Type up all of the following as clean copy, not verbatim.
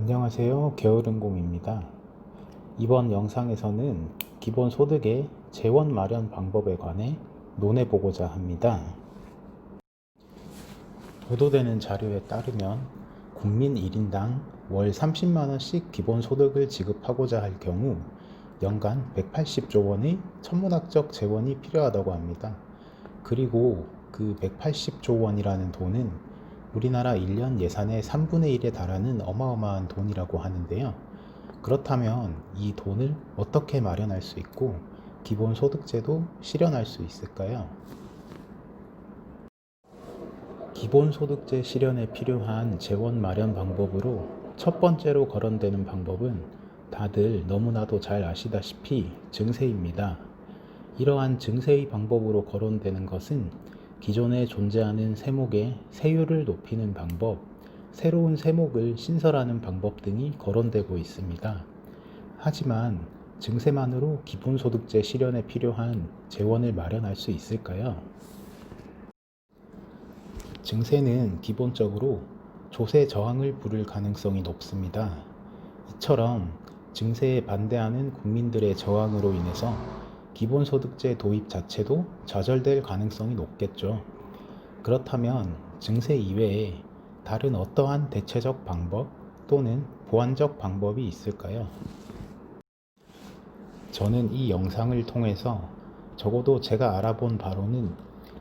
안녕하세요. 게으른공입니다. 이번 영상에서는 기본소득의 재원 마련 방법에 관해 논해보고자 합니다. 보도되는 자료에 따르면 국민 1인당 월 30만원씩 기본소득을 지급하고자 할 경우 연간 180조 원의 천문학적 재원이 필요하다고 합니다. 그리고 그 180조 원이라는 돈은 우리나라 1년 예산의 3분의 1에 달하는 어마어마한 돈이라고 하는데요. 그렇다면 이 돈을 어떻게 마련할 수 있고 기본소득제도 실현할 수 있을까요? 기본소득제 실현에 필요한 재원 마련 방법으로 첫 번째로 거론되는 방법은 다들 너무나도 잘 아시다시피 증세입니다. 이러한 증세의 방법으로 거론되는 것은 기존에 존재하는 세목의 세율을 높이는 방법, 새로운 세목을 신설하는 방법 등이 거론되고 있습니다. 하지만 증세만으로 기본소득제 실현에 필요한 재원을 마련할 수 있을까요? 증세는 기본적으로 조세 저항을 부를 가능성이 높습니다. 이처럼 증세에 반대하는 국민들의 저항으로 인해서 기본소득제 도입 자체도 좌절될 가능성이 높겠죠. 그렇다면 증세 이외에 다른 어떠한 대체적 방법 또는 보완적 방법이 있을까요? 저는 이 영상을 통해서 적어도 제가 알아본 바로는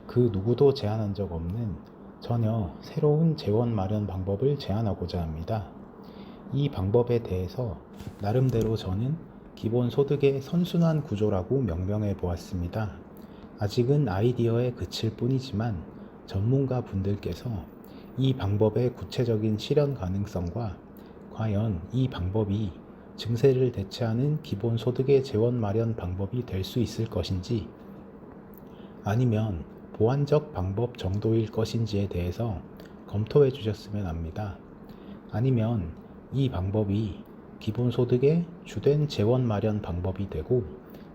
그 누구도 제안한 적 없는 전혀 새로운 재원 마련 방법을 제안하고자 합니다. 이 방법에 대해서 나름대로 저는 기본소득의 선순환 구조라고 명명해 보았습니다. 아직은 아이디어에 그칠 뿐이지만 전문가 분들께서 이 방법의 구체적인 실현 가능성과 과연 이 방법이 증세를 대체하는 기본소득의 재원 마련 방법이 될 수 있을 것인지 아니면 보완적 방법 정도일 것인지에 대해서 검토해 주셨으면 합니다. 아니면 이 방법이 기본소득의 주된 재원 마련 방법이 되고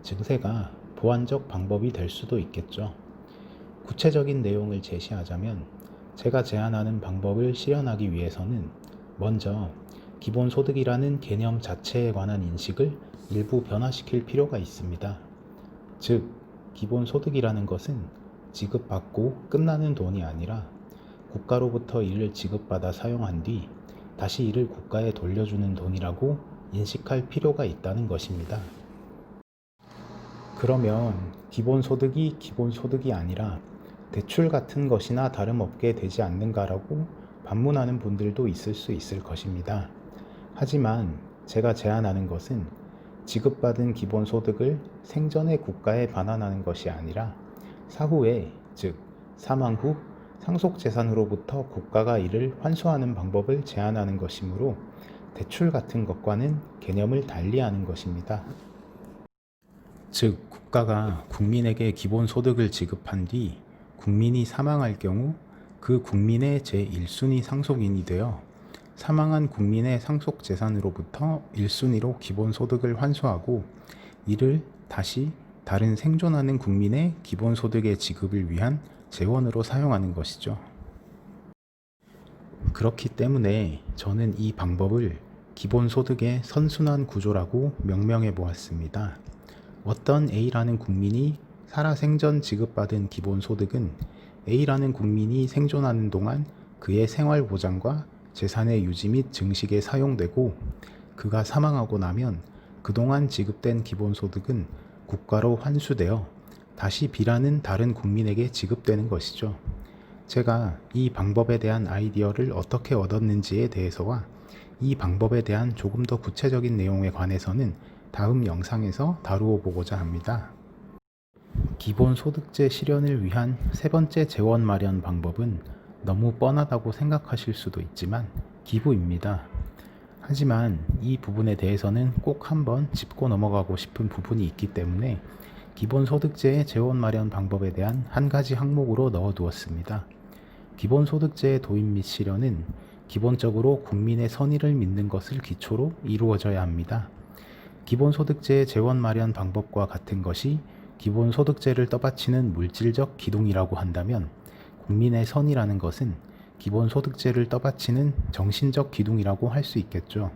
증세가 보완적 방법이 될 수도 있겠죠. 구체적인 내용을 제시하자면 제가 제안하는 방법을 실현하기 위해서는 먼저 기본소득이라는 개념 자체에 관한 인식을 일부 변화시킬 필요가 있습니다. 즉, 기본소득이라는 것은 지급받고 끝나는 돈이 아니라 국가로부터 이를 지급받아 사용한 뒤 다시 이를 국가에 돌려주는 돈이라고 인식할 필요가 있다는 것입니다. 그러면 기본소득이 기본소득이 아니라 대출 같은 것이나 다름없게 되지 않는가라고 반문하는 분들도 있을 수 있을 것입니다. 하지만 제가 제안하는 것은 지급받은 기본소득을 생전의 국가에 반환하는 것이 아니라 사후에, 즉 사망 후 상속재산으로부터 국가가 이를 환수하는 방법을 제안하는 것이므로 대출 같은 것과는 개념을 달리하는 것입니다. 즉, 국가가 국민에게 기본소득을 지급한 뒤 국민이 사망할 경우 그 국민의 제1순위 상속인이 되어 사망한 국민의 상속재산으로부터 1순위로 기본소득을 환수하고 이를 다시 다른 생존하는 국민의 기본소득의 지급을 위한 재원으로 사용하는 것이죠. 그렇기 때문에 저는 이 방법을 기본소득의 선순환 구조라고 명명해 보았습니다. 어떤 A라는 국민이 살아생전 지급받은 기본소득은 A라는 국민이 생존하는 동안 그의 생활보장과 재산의 유지 및 증식에 사용되고 그가 사망하고 나면 그동안 지급된 기본소득은 국가로 환수되어 다시 B라는 다른 국민에게 지급되는 것이죠. 제가 이 방법에 대한 아이디어를 어떻게 얻었는지에 대해서와 이 방법에 대한 조금 더 구체적인 내용에 관해서는 다음 영상에서 다루어 보고자 합니다. 기본소득제 실현을 위한 세 번째 재원 마련 방법은 너무 뻔하다고 생각하실 수도 있지만 기부입니다. 하지만 이 부분에 대해서는 꼭 한번 짚고 넘어가고 싶은 부분이 있기 때문에 기본소득제의 재원 마련 방법에 대한 한 가지 항목으로 넣어두었습니다. 기본소득제의 도입 및 실현은 기본적으로 국민의 선의를 믿는 것을 기초로 이루어져야 합니다. 기본소득제의 재원 마련 방법과 같은 것이 기본소득제를 떠받치는 물질적 기둥이라고 한다면 국민의 선의라는 것은 기본소득제를 떠받치는 정신적 기둥이라고 할 수 있겠죠.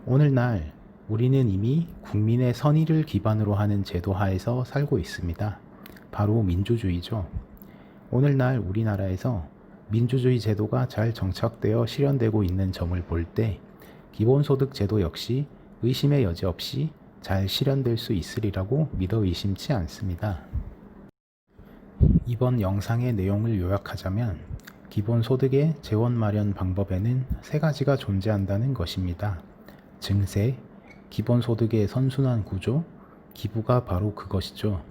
오늘날 우리는 이미 국민의 선의를 기반으로 하는 제도 하에서 살고 있습니다. 바로 민주주의죠. 오늘날 우리나라에서 민주주의 제도가 잘 정착되어 실현되고 있는 점을 볼 때 기본소득 제도 역시 의심의 여지 없이 잘 실현될 수 있으리라고 믿어 의심치 않습니다. 이번 영상의 내용을 요약하자면 기본소득의 재원 마련 방법에는 세 가지가 존재한다는 것입니다. 증세, 기본소득의 선순환 구조, 기부가 바로 그것이죠.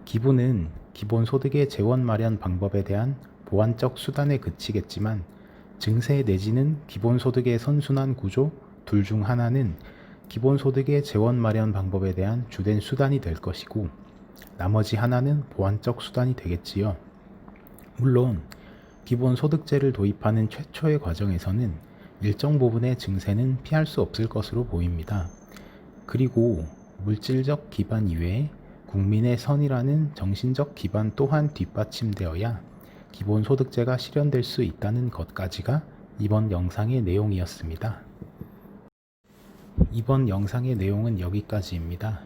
기부는 기본소득의 재원 마련 방법에 대한 보완적 수단에 그치겠지만 증세 내지는 기본소득의 선순환 구조 둘 중 하나는 기본소득의 재원 마련 방법에 대한 주된 수단이 될 것이고 나머지 하나는 보완적 수단이 되겠지요. 물론 기본소득제를 도입하는 최초의 과정에서는 일정 부분의 증세는 피할 수 없을 것으로 보입니다. 그리고 물질적 기반 이외에 국민의 선이라는 정신적 기반 또한 뒷받침되어야 기본소득제가 실현될 수 있다는 것까지가 이번 영상의 내용이었습니다. 이번 영상의 내용은 여기까지입니다.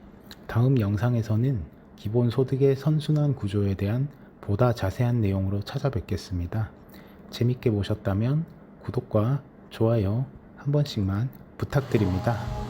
다음 영상에서는 기본소득의 선순환 구조에 대한 보다 자세한 내용으로 찾아뵙겠습니다. 재밌게 보셨다면 구독과 좋아요 한 번씩만 부탁드립니다.